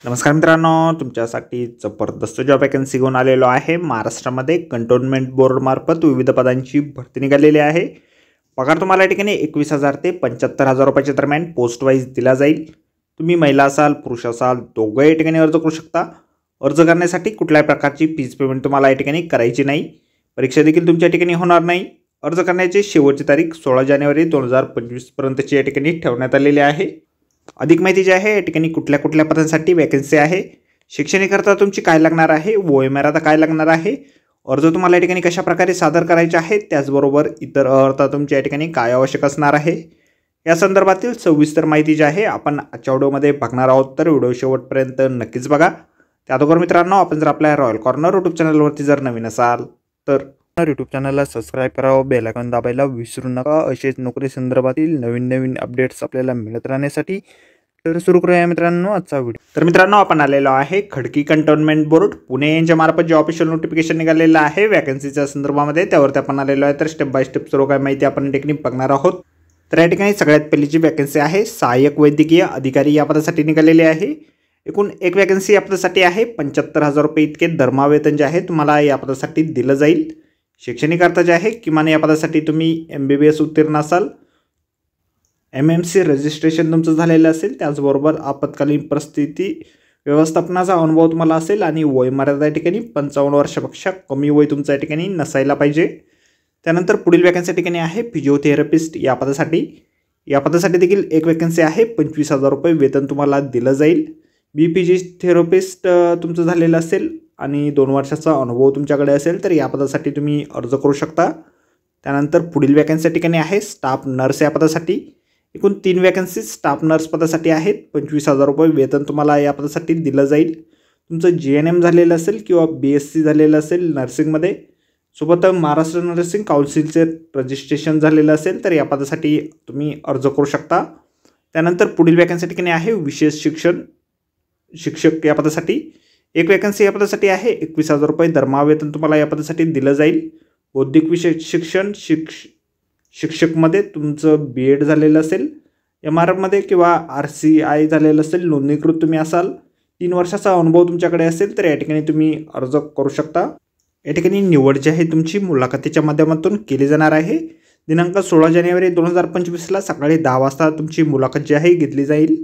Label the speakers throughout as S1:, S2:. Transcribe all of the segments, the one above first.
S1: नमस्कार मित्रांनो, तुमच्यासाठी जबरदस्त जॉब वॅकन्सी घेऊन आलेलो आहे। महाराष्ट्रामध्ये कंटोन्मेंट बोर्ड मार्फत विविध पदांची भरती निघालेली आहे। पगार तुम्हाला या ठिकाणी 21,000 ते 75,000 रुपयाच्या दरम्यान पोस्ट वाईज दिला जाईल। तुम्ही महिला असाल पुरुष असाल दोघे या ठिकाणी अर्ज करू शकता। अर्ज करण्यासाठी कुठल्याही प्रकारची फीस पेमेंट तुम्हाला या ठिकाणी करायची नाही। परीक्षा देखील तुमच्या ठिकाणी होणार नाही। अर्ज करण्याची शेवटची तारीख 16 जानेवारी 2025 पर्यंतची या ठिकाणी ठेवण्यात आलेली आहे। अधिक माहिती जी आहे या ठिकाणी कुठल्या कुठल्या पदांसाठी वॅकन्सी आहे, शैक्षणिककरता तुमची काय लागणार आहे, वयोमर्यादा काय लागणार आहे, अर्ज तुम्हाला या ठिकाणी कशा प्रकारे सादर करायचे आहे, त्याचबरोबर इतर अर्थ तुमच्या या ठिकाणी काय आवश्यक असणार आहे, या संदर्भातील सविस्तर माहिती जी आहे आपण आजच्या व्हिडिओमध्ये बघणार आहोत। तर व्हिडिओ शेवटपर्यंत नक्कीच बघा। त्याचबरोबर मित्रांनो, आपण जर आपल्या रॉयल कॉर्नर यूट्यूब चॅनलवरती जर नवीन असाल तर यूट्यूब चॅनलला सबस्क्राइब करावं, बेल आयकॉन दाबायला विसरू नका। असेच नोकरी संदर्भातील नवीन नवीन अपडेट्स आपल्याला मिळत राहण्यासाठी। तर सुरू करूया मित्रांनो आजचा व्हिडिओ। तर मित्रांनो, आपण आलेलो आहे खडकी कंटोन्मेंट बोर्ड पुणे यांच्या मार्फत जे ऑफिशियल नोटिफिकेशन निघालेलं आहे वॅकन्सीच्या संदर्भामध्ये, त्यावरती आपण आलेलो आहे। तर स्टेप बाय स्टेप सर्व काही माहिती आपण टेक्निक बघणार आहोत। तर या ठिकाणी सगळ्यात पहिलीची वॅकन्सी आहे सहाय्यक वैद्यकीय अधिकारी या पदासाठी निघालेली आहे। एकूण एक वॅकन्सी या पदासाठी आहे। 75,000 रुपये इतके दरमहा जे आहे तुम्हाला या पदासाठी दिलं जाईल। शैक्षणिक अर्थ जे आहे किमान या पदासाठी तुम्ही MBBS उत्तीर्ण असाल, MMC रजिस्ट्रेशन तुमचं झालेलं असेल, त्याचबरोबर आपत्कालीन परिस्थिती व्यवस्थापनाचा अनुभव तुम्हाला असेल आणि वयोमर्यादा या ठिकाणी 55 वर्षापेक्षा कमी वय तुमचं या ठिकाणी नसायला पाहिजे। त्यानंतर पुढील वॅकन्सी ठिकाणी आहे फिजिओथेरपिस्ट या पदासाठी। या पदासाठी देखील एक वॅकन्सी आहे। 25,000 रुपये वेतन तुम्हाला दिलं जाईल। फिजिओथेरपिस्ट तुमचं झालेलं असेल आणि 2 वर्षाचा अनुभव तुमच्याकडे असेल तर या पदासाठी तुम्ही अर्ज करू शकता। त्यानंतर पुढील वॅकन्सी ठिकाणी आहे स्टाफ नर्स या पदासाठी। एकूण 3 वॅकन्सी स्टाफ नर्स पदासाठी आहेत। 25,000 रुपये वेतन तुम्हाला या पदासाठी दिलं जाईल। तुमचं GNM झालेलं असेल किंवा BSc झालेलं असेल नर्सिंगमध्ये, सोबत महाराष्ट्र नर्सिंग काउन्सिलचे रजिस्ट्रेशन झालेलं असेल तर या पदासाठी तुम्ही अर्ज करू शकता। त्यानंतर पुढील वॅकन्सी ठिकाणी आहे विशेष शिक्षक या पदासाठी। एक वॅकन्सी या पदासाठी आहे। 21,000 रुपये दरमहा वेतन तुम्हाला या पदासाठी दिलं जाईल। बौद्धिक विषय शिक्षकमध्ये तुमचं BEd झालेलं असेल, MRमध्ये किंवा RCI झालेलं असेल, नोंदणीकृत तुम्ही असाल, 3 वर्षाचा अनुभव तुमच्याकडे असेल तर या ठिकाणी तुम्ही अर्ज करू शकता। या ठिकाणी निवड जी आहे तुमची मुलाखतीच्या माध्यमातून केली जाणार आहे। दिनांक 16 जानेवारी 2025ला सकाळी 10 वाजता तुमची मुलाखत जी आहे घेतली जाईल।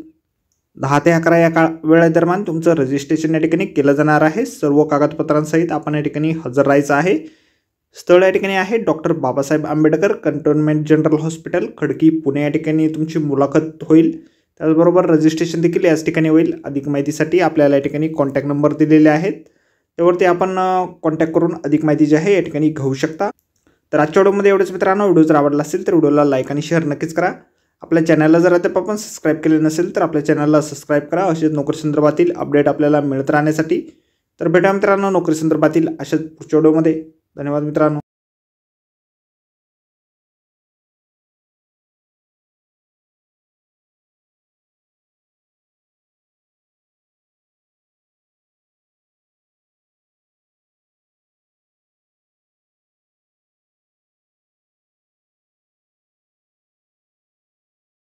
S1: 10 ते 11 या वेळेदरम्यान तुमचं रजिस्ट्रेशन या ठिकाणी केलं जाणार आहे। सर्व कागदपत्रांसहित आपण या ठिकाणी हजर राहायचं आहे। स्थळ या ठिकाणी आहे doctor Babasaheb Ambedkar cantonment general hospital Khadki Pune या ठिकाणी तुमची मुलाखत होईल। त्याचबरोबर रजिस्ट्रेशन देखील याच ठिकाणी होईल। अधिक माहितीसाठी आपल्याला या ठिकाणी कॉन्टॅक्ट नंबर दिलेले आहेत, त्यावरती आपण कॉन्टॅक्ट करून अधिक माहिती जी आहे या ठिकाणी घेऊ शकता। तर आजच्या व्हिडिओमध्ये एवढंच मित्रांनो। व्हिडिओ जर आवडला असेल तर व्हिडिओला लाईक आणि शेअर नक्कीच करा। आपल्या चॅनलला जर आता आपण सबस्क्राईब केले नसेल तर आपल्या चॅनलला सबस्क्राईब करा असेच नोकरी संदर्भातील अपडेट आपल्याला मिळत राहण्यासाठी। तर भेटा मित्रांनो नोकरी संदर्भातील अशाच पुढच्या व्हिडिओमध्ये। धन्यवाद मित्रांनो।